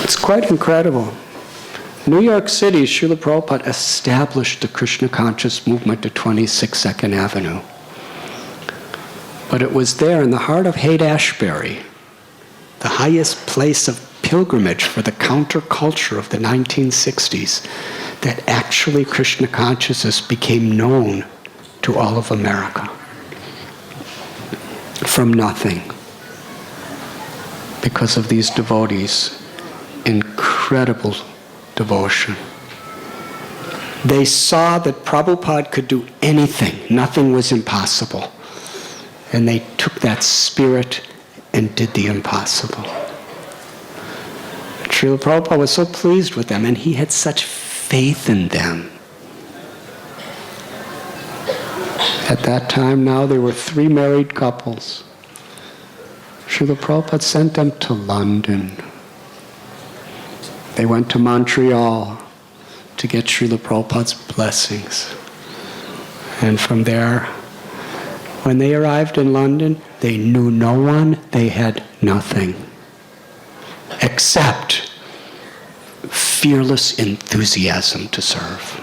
It's quite incredible. New York City, Srila Prabhupada established the Krishna conscious movement at 26 2nd Avenue. But it was there in the heart of Haight-Ashbury, the highest place of pilgrimage for the counterculture of the 1960s, that actually Krishna consciousness became known to all of America. From nothing. Because of these devotees. Incredible devotion. They saw that Prabhupada could do anything. Nothing was impossible. And they took that spirit and did the impossible. Srila Prabhupada was so pleased with them, and he had such faith in them. At that time now, there were 3 married couples. Srila Prabhupada sent them to London. They went to Montreal to get Srila Prabhupada's blessings. And from there, when they arrived in London, they knew no one, they had nothing. Except fearless enthusiasm to serve.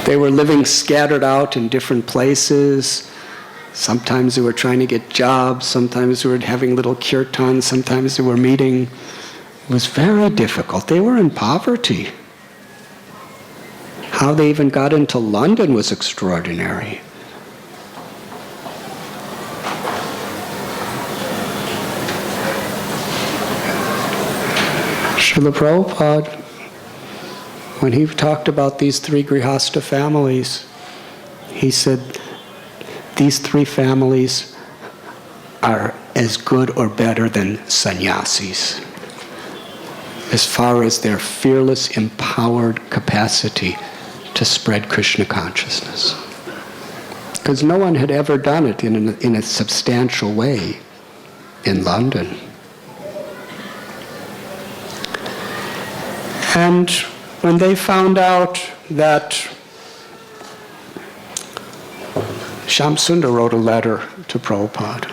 They were living scattered out in different places. Sometimes they were trying to get jobs, sometimes they were having little kirtans, sometimes they were meeting. It was very difficult. They were in poverty. How they even got into London was extraordinary. Srila Prabhupada, when he talked about these 3 Grihastha families, he said, these 3 families are as good or better than sannyasis as far as their fearless, empowered capacity to spread Krishna consciousness. Because no one had ever done it in a substantial way in London. And when they found out that Shamsundar wrote a letter to Prabhupada,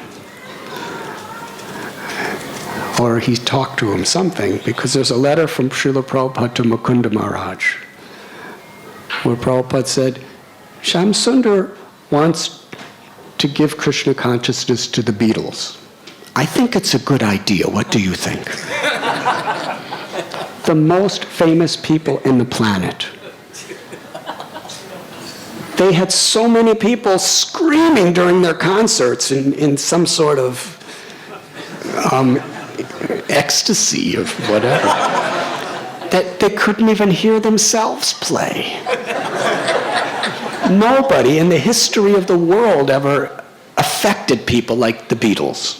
or he talked to him something, because there's a letter from Srila Prabhupada to Mukunda Maharaj, where Prabhupada said, Shamsundar wants to give Krishna consciousness to the Beatles. I think it's a good idea. What do you think? The most famous people in the planet. They had so many people screaming during their concerts in some sort of ecstasy of whatever, that they couldn't even hear themselves play. Nobody in the history of the world ever affected people like the Beatles.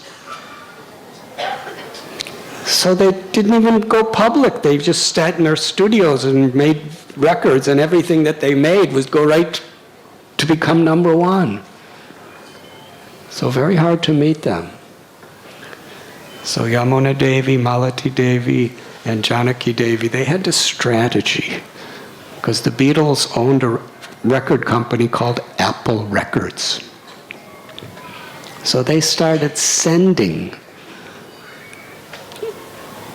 So they didn't even go public. They just sat in their studios and made records, and everything that they made was go right to become number 1. So very hard to meet them. So Yamuna Devi, Malati Devi, and Janaki Devi, they had this strategy, because the Beatles owned a record company called Apple Records. So they started sending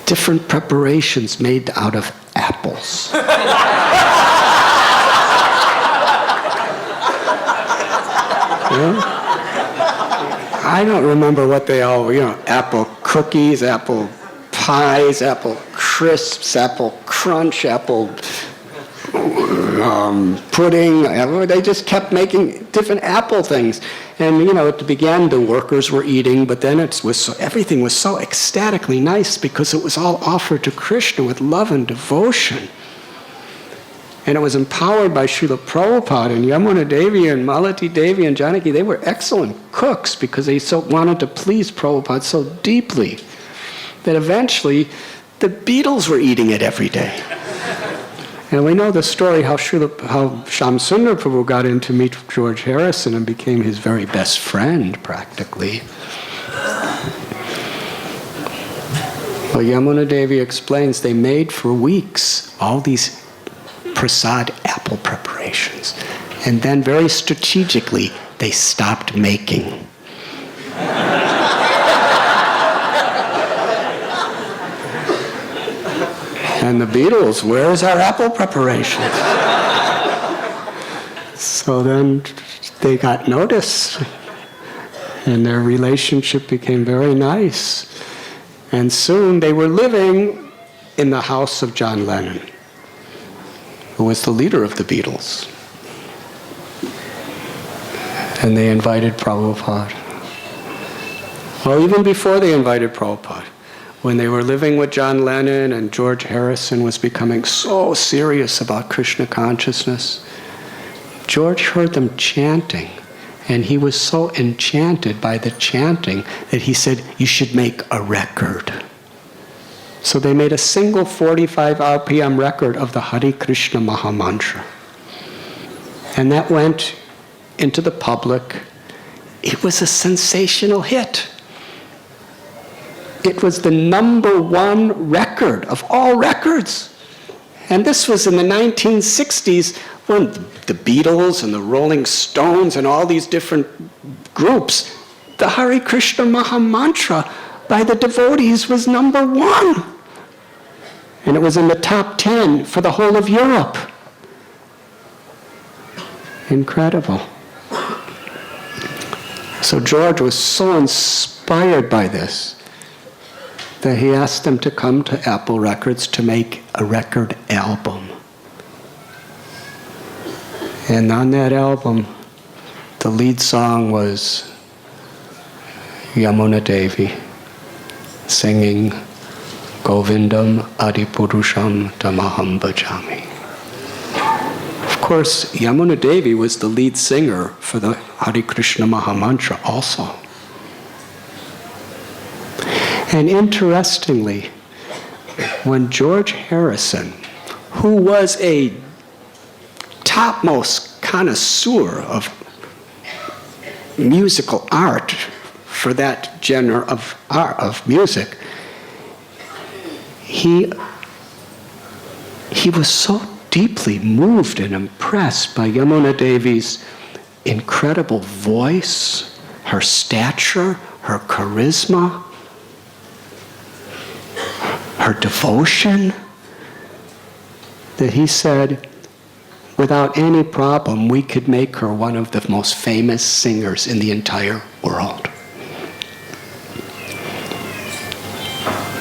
different preparations made out of apples. I don't remember what they all, apple cookies, apple pies, apple crisps, apple crunch, apple pudding. They just kept making different apple things. And, at the beginning, the workers were eating, but then everything was so ecstatically nice because it was all offered to Krishna with love and devotion. And it was empowered by Srila Prabhupada, and Yamuna Devi and Malati Devi and Janaki. They were excellent cooks because they so wanted to please Prabhupada so deeply that eventually the Beatles were eating it every day. And we know the story how Shamsundar Prabhu got in to meet George Harrison and became his very best friend, practically. Well, Yamuna Devi explains they made for weeks all these prasad apple preparations. And then very strategically, they stopped making. and the Beatles, where's our apple preparations? So then they got notice, and their relationship became very nice. And soon they were living in the house of John Lennon, who was the leader of the Beatles. And they invited Prabhupada. Well, even before they invited Prabhupada, when they were living with John Lennon and George Harrison was becoming so serious about Krishna consciousness, George heard them chanting, and he was so enchanted by the chanting that he said, you should make a record. So they made a single 45 RPM record of the Hare Krishna Mahamantra. And that went into the public. It was a sensational hit. It was the #1 record of all records. And this was in the 1960s when the Beatles and the Rolling Stones and all these different groups, the Hare Krishna Mahamantra by the devotees was #1. And it was in the top 10 for the whole of Europe. Incredible. So George was so inspired by this that he asked them to come to Apple Records to make a record album. And on that album, the lead song was Yamuna Devi singing Govindam Adipurusham Tamaham Bhajami. Of course, Yamuna Devi was the lead singer for the Hare Krishna Mahamantra also. And interestingly, when George Harrison, who was a topmost connoisseur of musical art for that genre of art, of music, he was so deeply moved and impressed by Yamuna Devi's incredible voice, her stature, her charisma, her devotion, that he said, without any problem, we could make her one of the most famous singers in the entire world.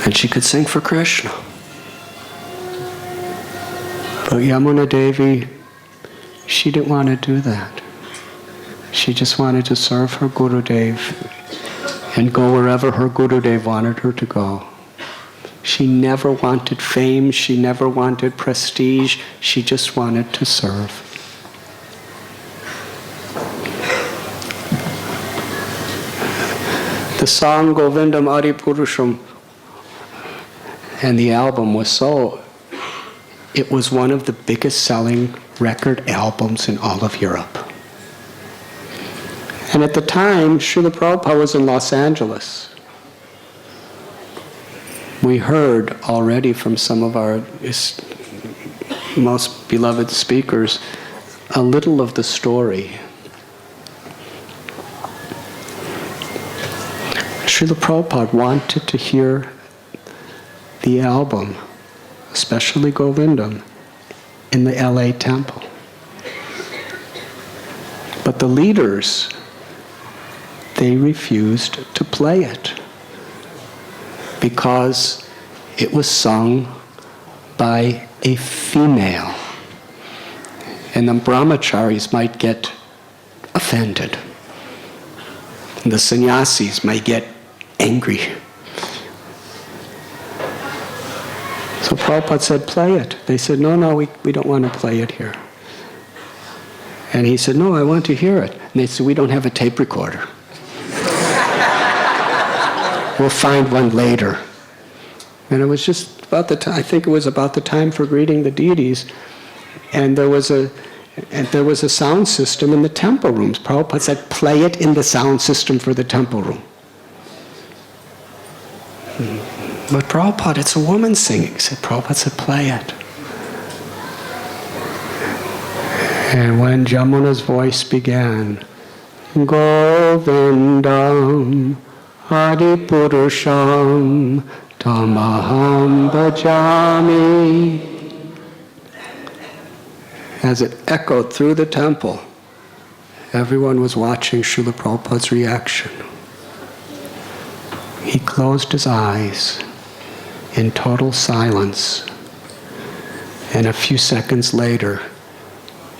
And she could sing for Krishna. But Yamuna Devi, she didn't want to do that. She just wanted to serve her Gurudev and go wherever her Gurudev wanted her to go. She never wanted fame, she never wanted prestige, she just wanted to serve. The song Govindam Adipurusham and the album was it was one of the biggest selling record albums in all of Europe. And at the time, Srila Prabhupada was in Los Angeles. We heard already from some of our most beloved speakers a little of the story. Srila Prabhupada wanted to hear the album, especially Govindam, in the LA temple. But the leaders, they refused to play it because it was sung by a female. And the brahmacharis might get offended. And the sannyasis might get angry. So Prabhupada said, play it. They said, no, we don't want to play it here. And he said, no, I want to hear it. And they said, we don't have a tape recorder. We'll find one later. And it was just about the time, I think it was about the time for greeting the deities. And there was a sound system in the temple rooms. Prabhupada said, play it in the sound system for the temple room. But Prabhupada, it's a woman singing. Prabhupada said, play it. And when Jamuna's voice began, Govindam Adipurusham Tamaham bhajami. As it echoed through the temple, everyone was watching Srila Prabhupada's reaction. He closed his eyes in total silence, and a few seconds later,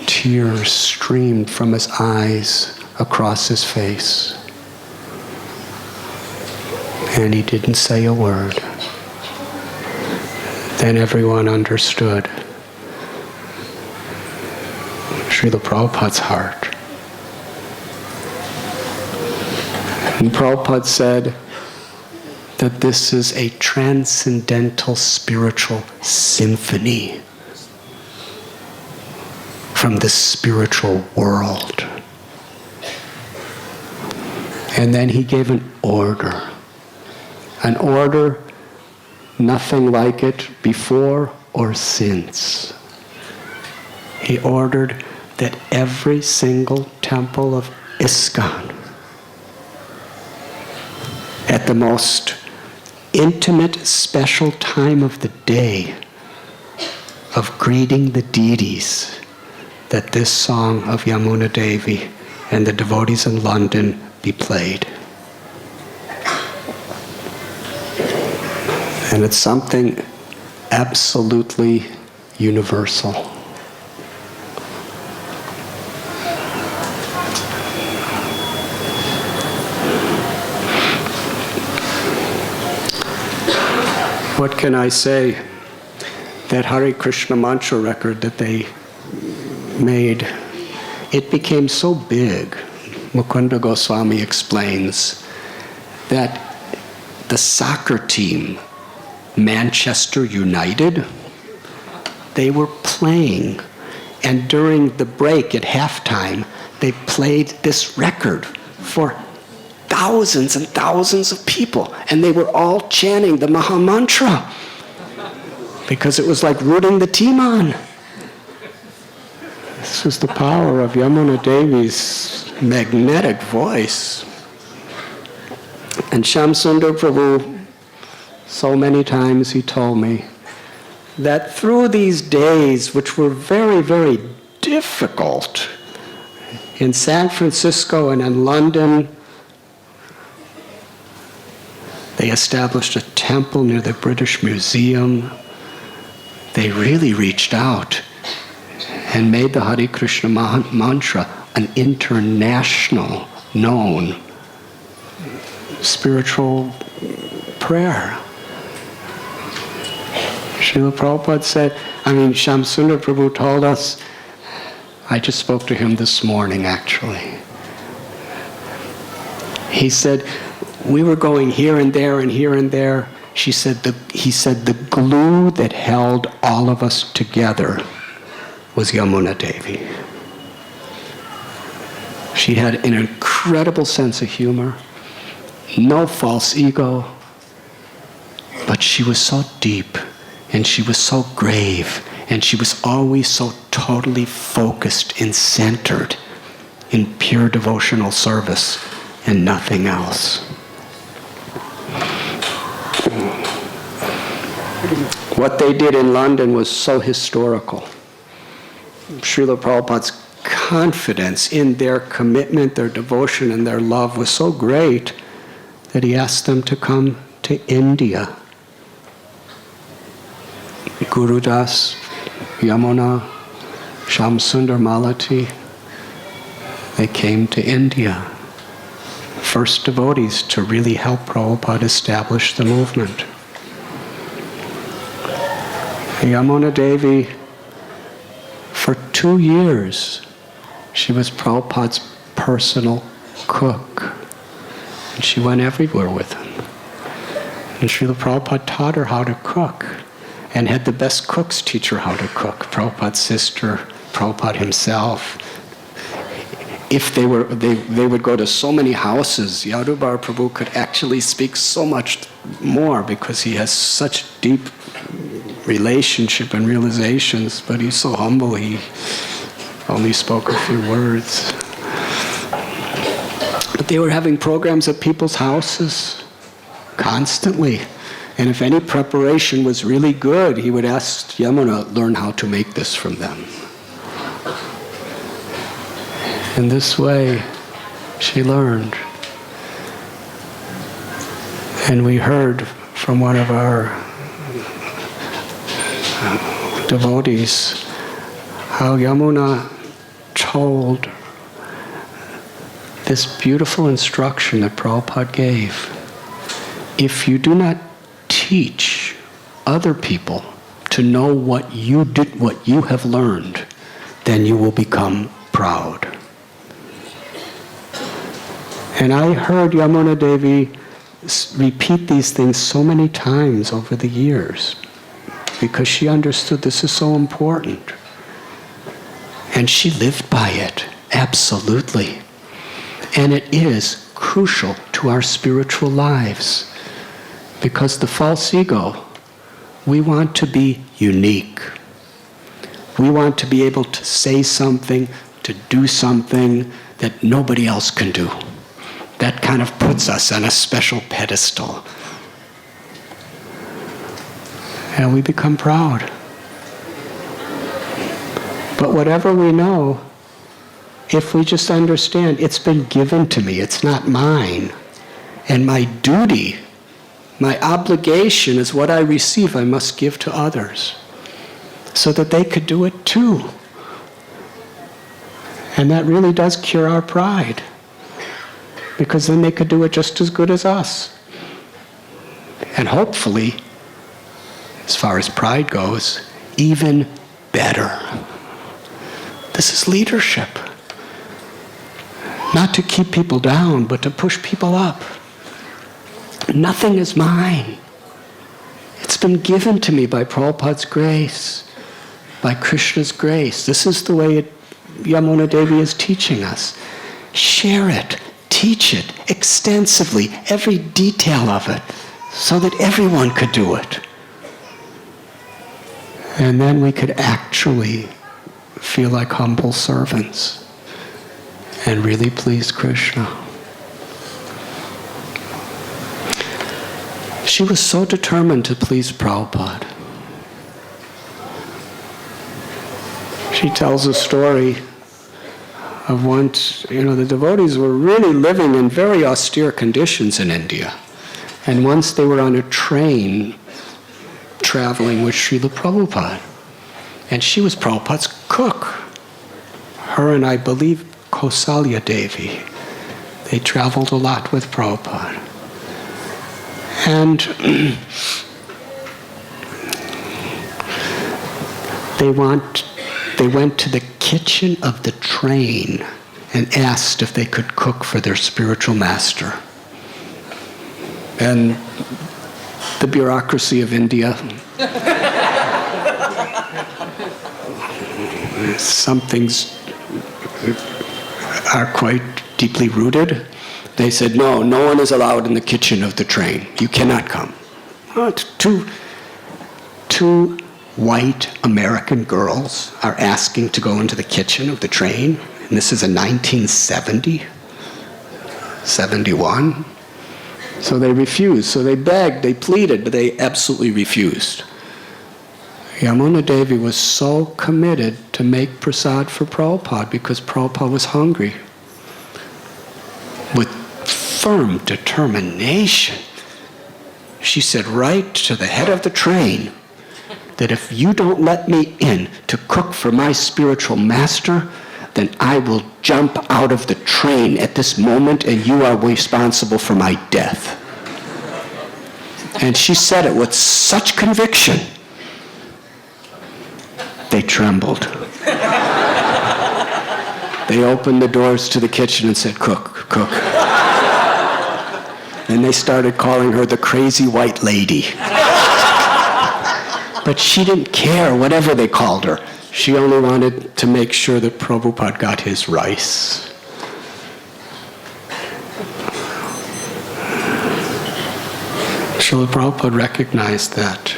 tears streamed from his eyes across his face. And he didn't say a word. Then everyone understood Srila Prabhupada's heart. And Prabhupada said that this is a transcendental spiritual symphony from the spiritual world. And then he gave an order nothing like it before or since. He ordered that every single temple of ISKCON, at the most intimate, special time of the day of greeting the deities, that this song of Yamuna Devi and the devotees in London be played. And it's something absolutely universal. What can I say? That Hare Krishna mantra record that they made, it became so big. Mukunda Goswami explains that the soccer team, Manchester United, they were playing, and during the break at halftime, they played this record for thousands and thousands of people, and they were all chanting the Maha Mantra because it was like rooting the team on. This was the power of Yamuna Devi's magnetic voice. And Shamsundar Prabhu, so many times he told me that through these days, which were very, very difficult, in San Francisco and in London, they established a temple near the British Museum. They really reached out and made the Hare Krishna mantra an international known spiritual prayer. Srila Prabhupada said, Shamsundar Prabhu told us, I just spoke to him this morning actually. He said, we were going here and there and here and there. He said the glue that held all of us together was Yamuna Devi. She had an incredible sense of humor, no false ego, but she was so deep and she was so grave and she was always so totally focused and centered in pure devotional service and nothing else. What they did in London was so historical. Srila Prabhupada's confidence in their commitment, their devotion, and their love was so great that he asked them to come to India. Guru Das, Yamuna, Shamsundar Malati, they came to India. First devotees to really help Prabhupada establish the movement. Yamuna Devi, for 2 years, she was Prabhupada's personal cook. And she went everywhere with him. And Srila Prabhupada taught her how to cook and had the best cooks teach her how to cook. Prabhupada's sister, Prabhupada himself. If they would go to so many houses, Yadubar Prabhu could actually speak so much more because he has such deep relationship and realizations, but he's so humble, he only spoke a few words. But they were having programs at people's houses constantly. And if any preparation was really good, he would ask Yamuna, learn how to make this from them. In this way, she learned. And we heard from one of our devotees how Yamuna told this beautiful instruction that Prabhupada gave. If you do not teach other people to know what you did, what you have learned, then you will become proud. And I heard Yamuna Devi repeat these things so many times over the years because she understood this is so important. And she lived by it, absolutely. And it is crucial to our spiritual lives because the false ego, we want to be unique. We want to be able to say something, to do something that nobody else can do. That kind of puts us on a special pedestal. And we become proud. But whatever we know, if we just understand, it's been given to me, it's not mine. And my duty, my obligation is what I receive, I must give to others. So that they could do it too. And that really does cure our pride. Because then they could do it just as good as us. And hopefully, as far as pride goes, even better. This is leadership. Not to keep people down, but to push people up. Nothing is mine. It's been given to me by Prabhupada's grace, by Krishna's grace. This is the way Yamuna Devi is teaching us. Share it. Teach it extensively, every detail of it, so that everyone could do it. And then we could actually feel like humble servants and really please Krishna. She was so determined to please Prabhupada. She tells a story of once, the devotees were really living in very austere conditions in India. And once they were on a train traveling with Srila Prabhupada. And she was Prabhupada's cook. Her and I believe Kausalya Devi. They traveled a lot with Prabhupada. And they went to the kitchen of the train and asked if they could cook for their spiritual master. And the bureaucracy of India, some things are quite deeply rooted. They said, no one is allowed in the kitchen of the train. You cannot come. Oh, two white American girls are asking to go into the kitchen of the train, and this is in 1970, 71. So they refused. So they begged, they pleaded, but they absolutely refused. Yamuna Devi was so committed to make prasad for Prabhupada because Prabhupada was hungry. With firm determination, she said right to the head of the train, that if you don't let me in to cook for my spiritual master, then I will jump out of the train at this moment and you are responsible for my death. And she said it with such conviction, they trembled. They opened the doors to the kitchen and said, cook, cook. And they started calling her the crazy white lady. But she didn't care, whatever they called her. She only wanted to make sure that Prabhupada got his rice. Srila Prabhupada recognized that.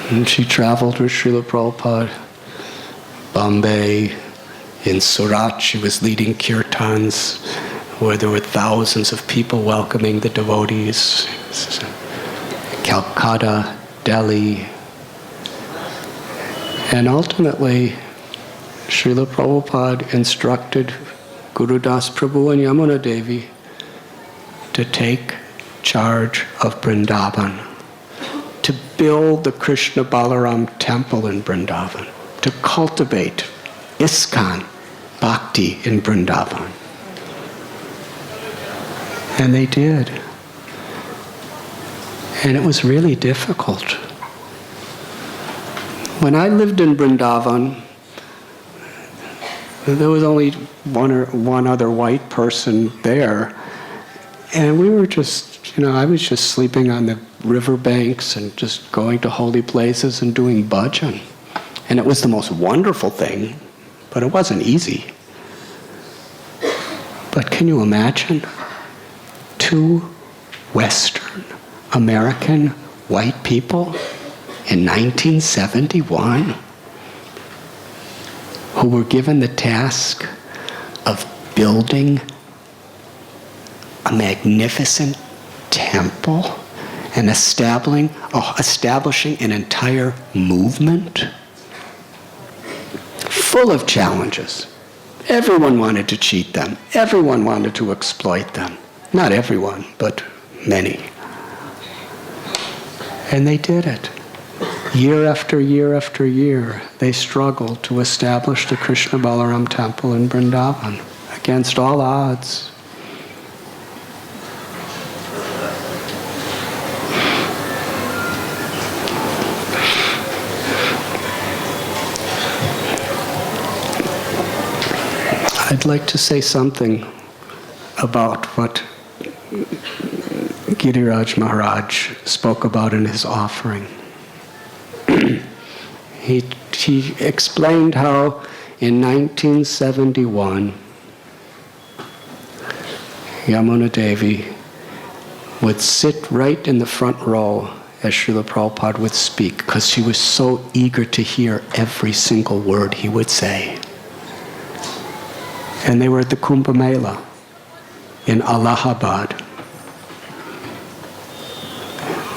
And she traveled with Srila Prabhupada, Bombay, in Surat. She was leading kirtans where there were thousands of people welcoming the devotees. Calcutta, Delhi. And ultimately, Srila Prabhupada instructed Guru Das Prabhu and Yamuna Devi to take charge of Vrindavan, to build the Krishna Balaram temple in Vrindavan, to cultivate ISKCON Bhakti in Vrindavan. And they did. And it was really difficult. When I lived in Vrindavan, there was only one other white person there, and we were just, I was just sleeping on the riverbanks and just going to holy places and doing bhajan. And it was the most wonderful thing, but it wasn't easy. But can you imagine 2 Western American white people in 1971 who were given the task of building a magnificent temple and establishing an entire movement full of challenges. Everyone wanted to cheat them. Everyone wanted to exploit them. Not everyone, but many. And they did it. Year after year after year, they struggled to establish the Krishna Balaram temple in Vrindavan against all odds. I'd like to say something about what Giriraj Maharaj spoke about in his offering. He explained how in 1971, Yamuna Devi would sit right in the front row as Srila Prabhupada would speak, because she was so eager to hear every single word he would say. And they were at the Kumbh Mela in Allahabad.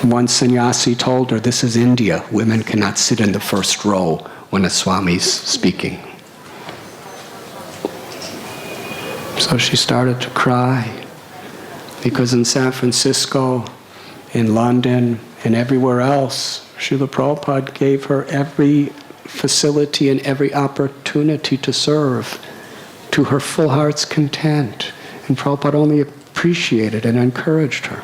One sannyasi told her, "This is India. Women cannot sit in the first row when a Swami's speaking." So she started to cry, because in San Francisco, in London, and everywhere else, Srila Prabhupada gave her every facility and every opportunity to serve to her full heart's content. And Prabhupada only appreciated and encouraged her.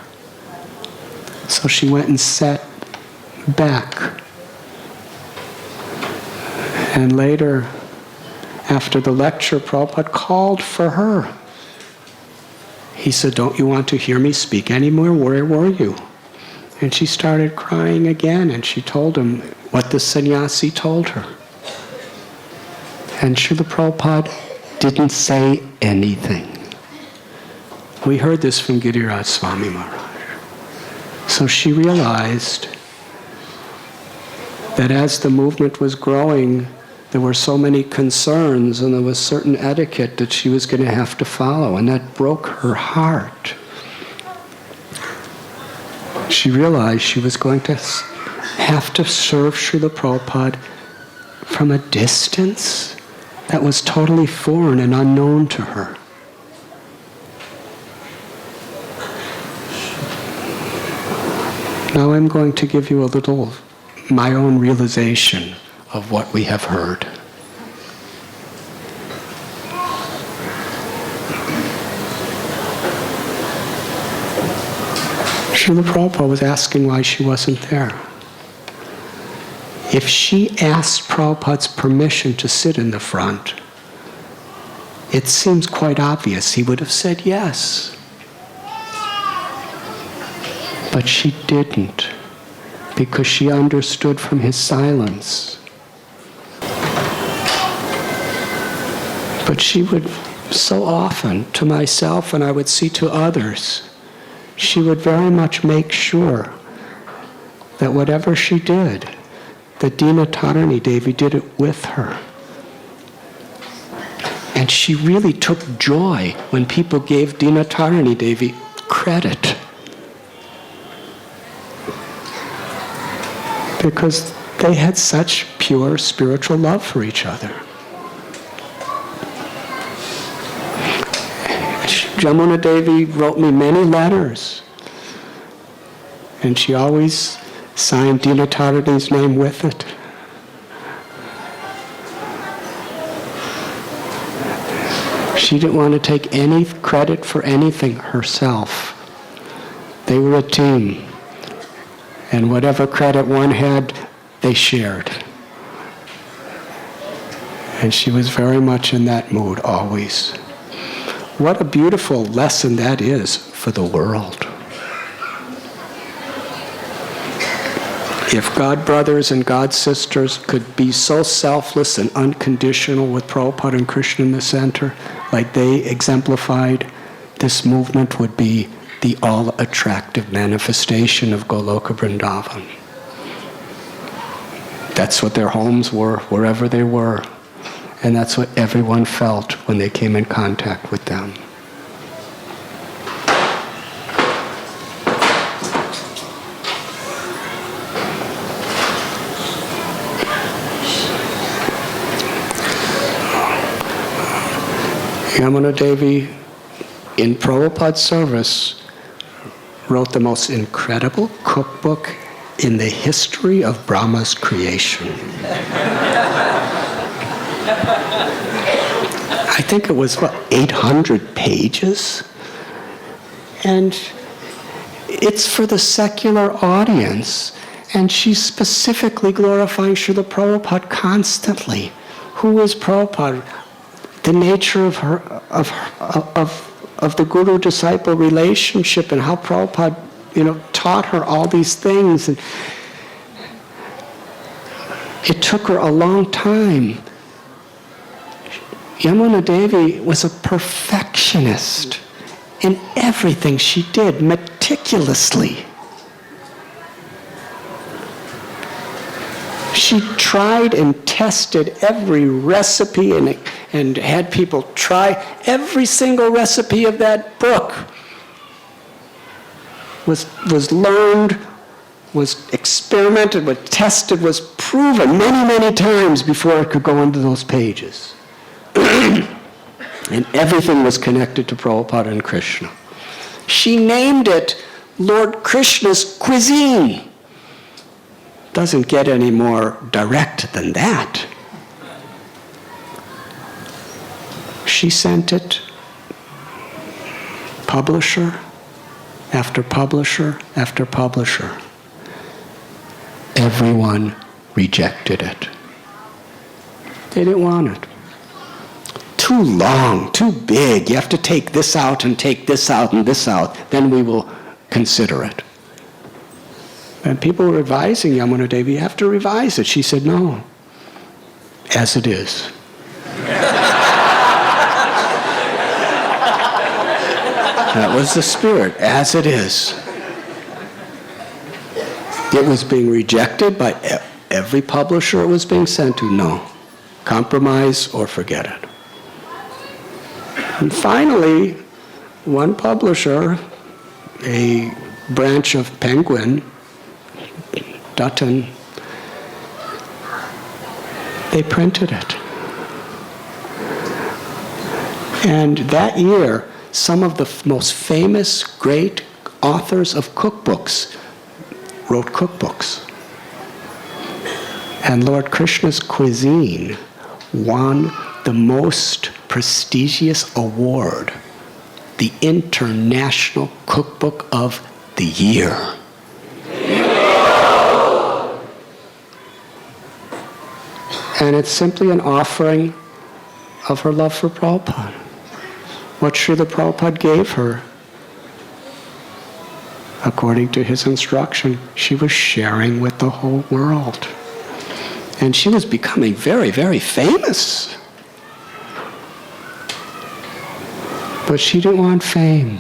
So she went and sat back. And later, after the lecture, Prabhupada called for her. He said, "Don't you want to hear me speak anymore? Where were you?" And she started crying again, and she told him what the sannyasi told her. And Srila Prabhupada didn't say anything. We heard this from Giriraj-Swami Maharaj. So she realized that as the movement was growing, there were so many concerns and there was certain etiquette that she was going to have to follow, and that broke her heart. She realized she was going to have to serve Srila Prabhupada from a distance that was totally foreign and unknown to her. Now I'm going to give you a little my own realization of what we have heard. Srila Prabhupada was asking why she wasn't there. If she asked Prabhupada's permission to sit in the front, it seems quite obvious he would have said yes. But she didn't, because she understood from his silence. But she would so often, to myself, and I would see to others, she would very much make sure that whatever she did, that Dinatarani Devi did it with her. And she really took joy when people gave Dinatarani Devi credit. because they had such pure spiritual love for each other. Yamuna Devi wrote me many letters, and she always signed Dinatharini's name with it. She didn't want to take any credit for anything herself. They were a team, and whatever credit one had, they shared. And she was very much in that mood always. What a beautiful lesson that is for the world. If God brothers and God sisters could be so selfless and unconditional with Prabhupada and Krishna in the center, like they exemplified, this movement would be the all-attractive manifestation of Goloka Vrindavan. That's what their homes were, wherever they were. And that's what everyone felt when they came in contact with them. Yamuna Devi, in Prabhupada's service, wrote the most incredible cookbook in the history of Brahma's creation. I think it was, 800 pages? And it's for the secular audience. And she's specifically glorifying Srila Prabhupada constantly. Who is Prabhupada? The nature of the guru-disciple relationship, and how Prabhupada, taught her all these things. And it took her a long time. Yamuna Devi was a perfectionist in everything she did, meticulously. She tried and tested every recipe and had people try every single recipe of that book. Was learned, was experimented, was tested, was proven many, many times before it could go into those pages. And everything was connected to Prabhupada and Krishna. She named it Lord Krishna's cuisine. Doesn't get any more direct than that. She sent it, publisher after publisher after publisher. Everyone rejected it. They didn't want it. Too long, too big. You have to take this out and take this out and this out. Then we will consider it. And people were advising Yamuna Devi, you have to revise it. She said, no, as it is. That was the spirit, as it is. It was being rejected by every publisher it was being sent to. No, compromise or forget it. And finally, one publisher, a branch of Penguin, Dutton, they printed it. And that year, some of the most famous, great authors of cookbooks wrote cookbooks. And Lord Krishna's cuisine won the most prestigious award, the International Cookbook of the Year. And it's simply an offering of her love for Prabhupada. What Srila Prabhupada gave her, according to his instruction, she was sharing with the whole world. And she was becoming very, very famous. But she didn't want fame.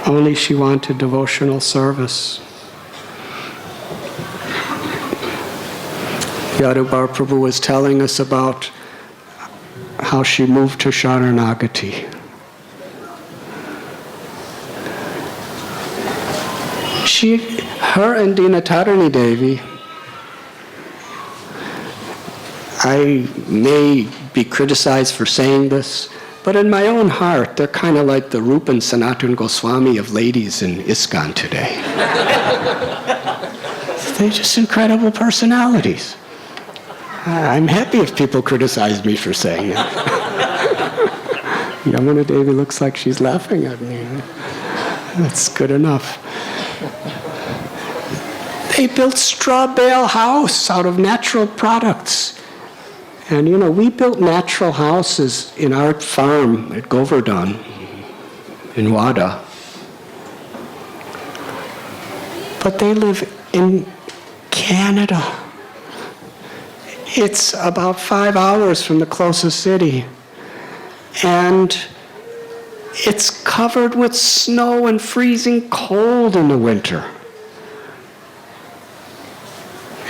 Only she wanted devotional service. Yadavar Prabhu was telling us about how she moved to Sharanagati. Her and Dinatarani Devi, I may be criticized for saying this, but in my own heart, they're kind of like the Rupa and Sanatana Goswami of ladies in ISKCON today. They're just incredible personalities. I'm happy if people criticize me for saying it. Yamuna Devi looks like she's laughing at me. That's good enough. They built straw bale house out of natural products. And we built natural houses in our farm at Govardhan in Wada. But they live in Canada. It's about 5 hours from the closest city. And it's covered with snow and freezing cold in the winter.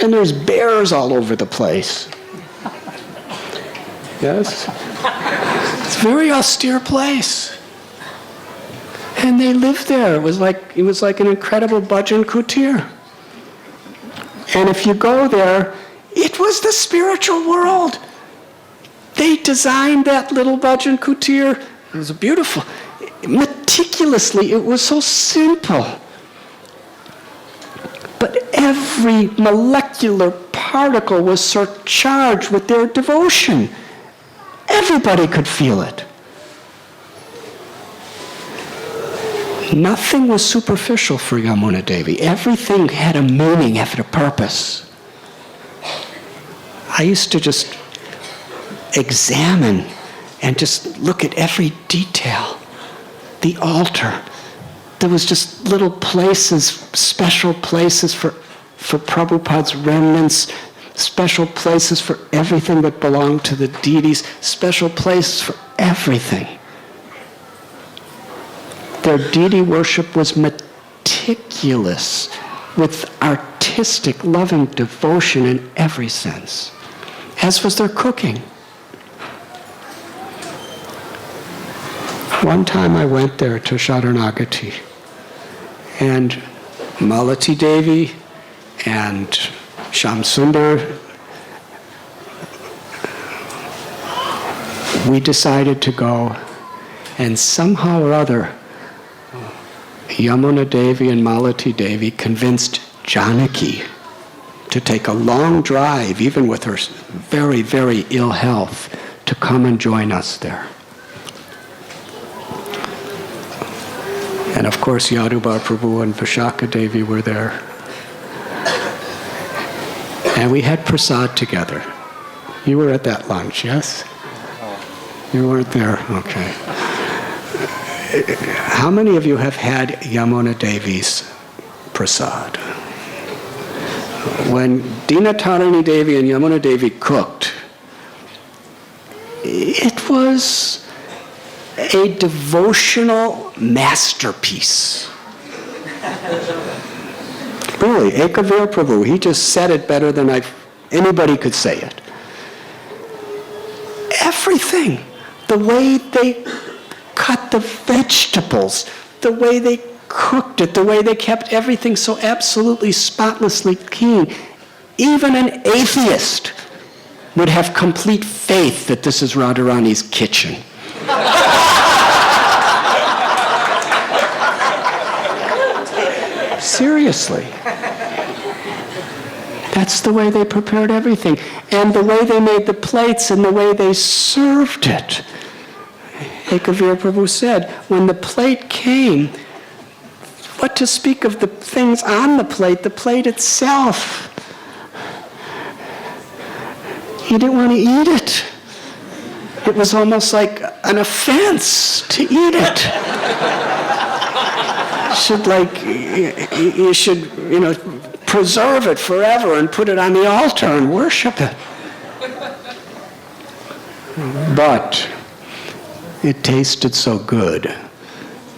And there's bears all over the place. Yes? It's a very austere place. And they lived there. It was like an incredible bhajan kutir. And if you go there, it was the spiritual world. They designed that little bhajan kutir. It was beautiful. Meticulously, it was so simple. But every molecular particle was surcharged with their devotion. Everybody could feel it. Nothing was superficial for Yamuna Devi. Everything had a meaning, had a purpose. I used to just examine and just look at every detail. The altar. There was just little places, special places for Prabhupada's remnants, special places for everything that belonged to the deities, special places for everything. Their deity worship was meticulous, with artistic, loving devotion in every sense, as was their cooking. One time I went there to Sharanagati, and Malati Devi and Shamsundar, we decided to go, and somehow or other, Yamuna Devi and Malati Devi convinced Janaki to take a long drive, even with her very, very ill health, to come and join us there. And of course, Yadubar Prabhu and Vishaka Devi were there. And we had prasad together. You were at that lunch, yes? You weren't there? Okay. How many of you have had Yamuna Devi's prasad? When Dinatarani Devi and Yamuna Devi cooked, it was a devotional masterpiece. Really, Ekavir Prabhu, he just said it better than anybody could say it. Everything, the way they cut the vegetables, the way they cooked it, the way they kept everything so absolutely spotlessly clean. Even an atheist would have complete faith that this is Radharani's kitchen. Seriously. That's the way they prepared everything. And the way they made the plates and the way they served it. Ekavir Prabhu said, when the plate came, what to speak of the things on the plate itself. He didn't want to eat it. It was almost like an offense to eat it. You should preserve it forever and put it on the altar and worship it. But it tasted so good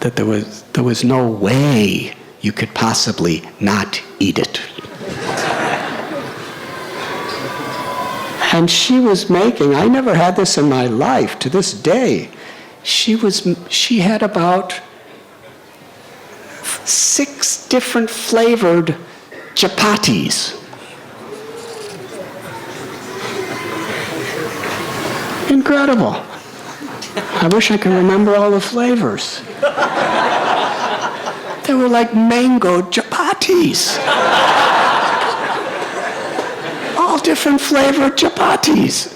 that there was no way you could possibly not eat it. And she was making, I never had this in my life to this day, she had about 6 different flavored chapatis. Incredible. I wish I could remember all the flavors. They were like mango chapatis. All different flavored chapatis.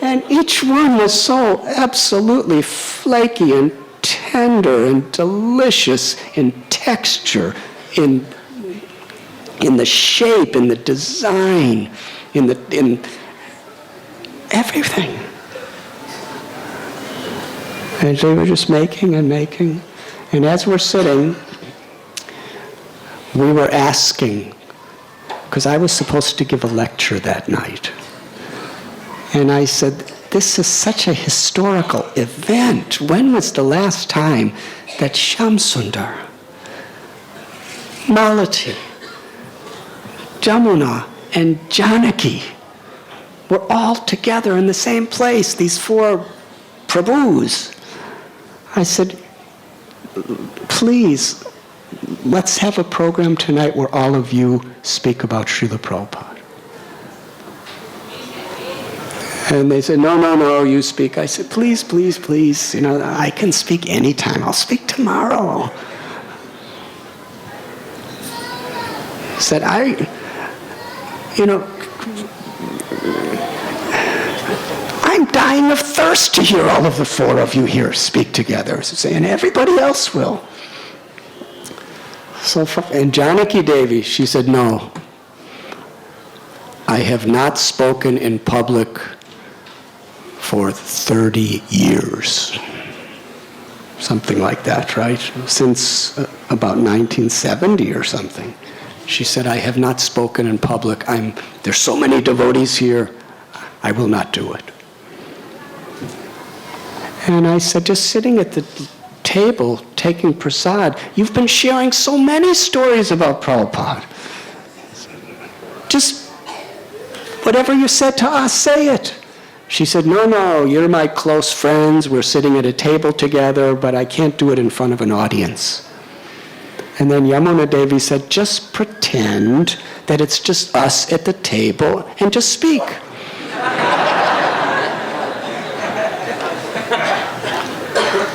And each one was so absolutely flaky and tender and delicious in texture, in the shape, in the design, in everything. And they were just making and making. And as we're sitting, we were asking, because I was supposed to give a lecture that night. And I said, this is such a historical event. When was the last time that Shamsundar, Malati, Yamuna, and Janaki were all together in the same place, these 4 Prabhus? I said, please, let's have a program tonight where all of you speak about Srila Prabhupada. And they said, no, you speak. I said, please, I can speak anytime. I'll speak tomorrow. I said, I'm dying of thirst to hear all of the 4 of you here speak together, and everybody else will. And Janaki Devi, she said, no, I have not spoken in public for 30 years. Something like that, right? Since about 1970 or something. She said, I have not spoken in public. There's so many devotees here, I will not do it. And I said, just sitting at the table, taking prasad, you've been sharing so many stories about Prabhupada. Just whatever you said to us, say it. She said, no, you're my close friends. We're sitting at a table together, but I can't do it in front of an audience. And then Yamuna Devi said, just pretend that it's just us at the table and just speak.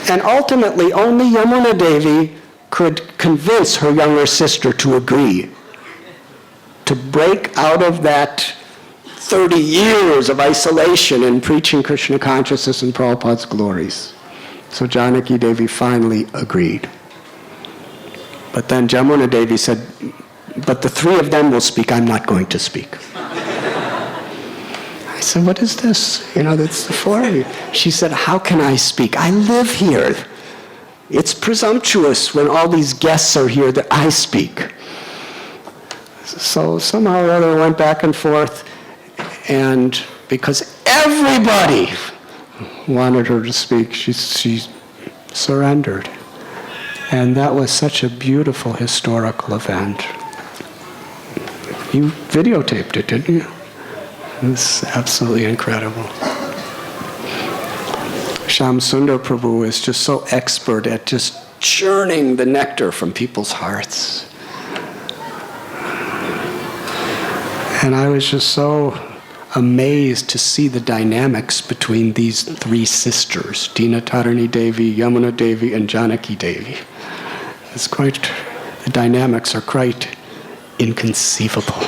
And ultimately, only Yamuna Devi could convince her younger sister to agree, to break out of that 30 years of isolation and preaching Krishna consciousness and Prabhupada's glories. So Janaki Devi finally agreed. But then Yamuna Devi said, but the 3 of them will speak, I'm not going to speak. I said, what is this? That's the 4 of you. She said, how can I speak? I live here. It's presumptuous when all these guests are here that I speak. So somehow or other went back and forth, and because everybody wanted her to speak, she surrendered. And that was such a beautiful historical event. You videotaped it, didn't you? It's absolutely incredible. Shamsundar Prabhu is just so expert at just churning the nectar from people's hearts. And I was just so amazed to see the dynamics between these 3 sisters, Dina Tarini Devi, Yamuna Devi, and Janaki Devi. The dynamics are quite inconceivable.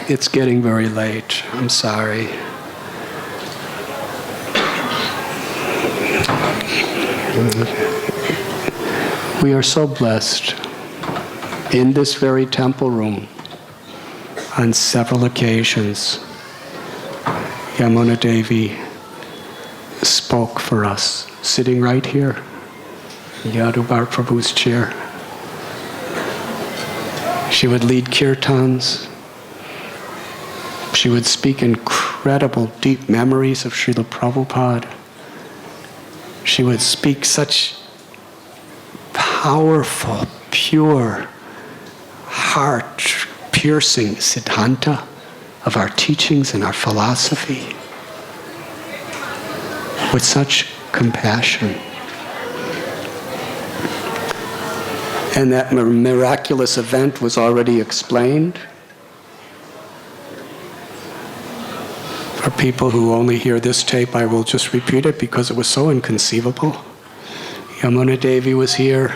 It's getting very late. I'm sorry. We are so blessed in this very temple room on several occasions. Yamuna Devi spoke for us, sitting right here, in Yadubar Prabhu's chair. She would lead kirtans. She would speak incredible, deep memories of Srila Prabhupada. She would speak such powerful, pure, heart-piercing siddhanta of our teachings and our philosophy. with such compassion. And that miraculous event was already explained. For people who only hear this tape, I will just repeat it because it was so inconceivable. Yamuna Devi was here,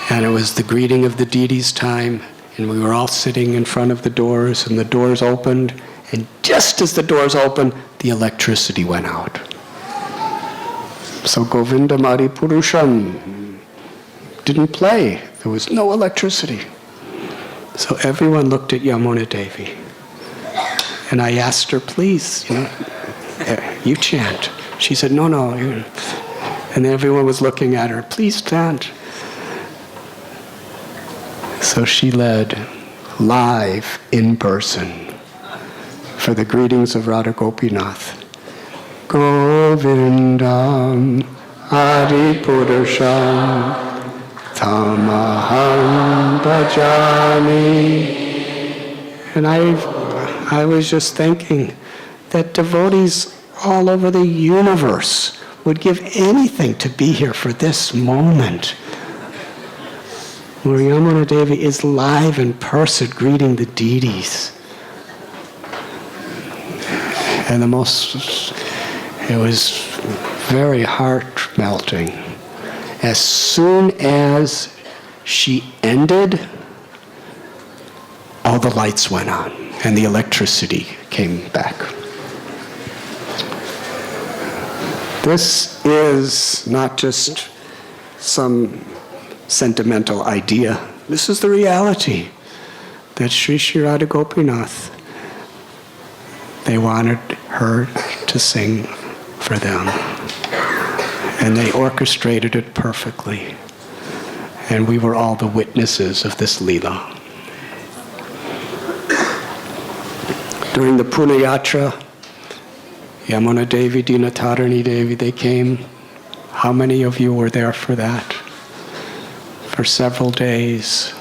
and it was the greeting of the deities time, and we were all sitting in front of the doors, and the doors opened, and just as the doors opened, the electricity went out. So Govinda Mari Purusham didn't play. There was no electricity. So everyone looked at Yamuna Devi. And I asked her, please, you chant. She said, no. And everyone was looking at her, please chant. So she led live in person for the greetings of Radha Gopinath. Govindam Adi Purusham Tamaham Bhajami. And I was just thinking that devotees all over the universe would give anything to be here for this moment where Yamuna Devi is live in person greeting the deities. And it was very heart-melting. As soon as she ended, all the lights went on and the electricity came back. This is not just some sentimental idea. This is the reality that Sri Sri Radha Gopinath, they wanted her to sing for them. And they orchestrated it perfectly. And we were all the witnesses of this Leela. During the Puna Yatra, Yamuna Devi, Dinatarani Devi, they came. How many of you were there for that? For several days.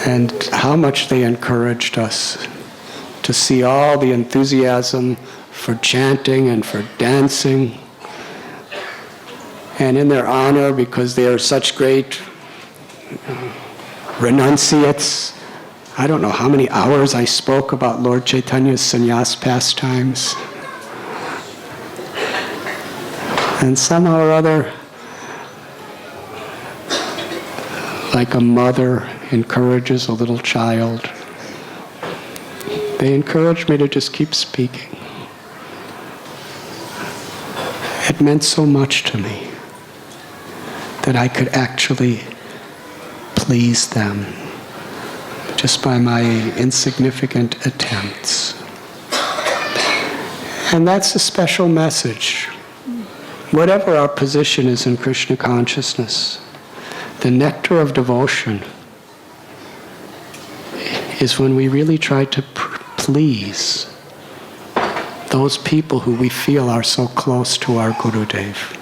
And how much they encouraged us to see all the enthusiasm for chanting and for dancing. And in their honor, because they are such great renunciates, I don't know how many hours I spoke about Lord Chaitanya's sannyas pastimes. And somehow or other, like a mother encourages a little child, they encouraged me to just keep speaking. It meant so much to me that I could actually please them just by my insignificant attempts. And that's a special message. Whatever our position is in Krishna consciousness, the nectar of devotion is when we really try to please those people who we feel are so close to our Gurudev.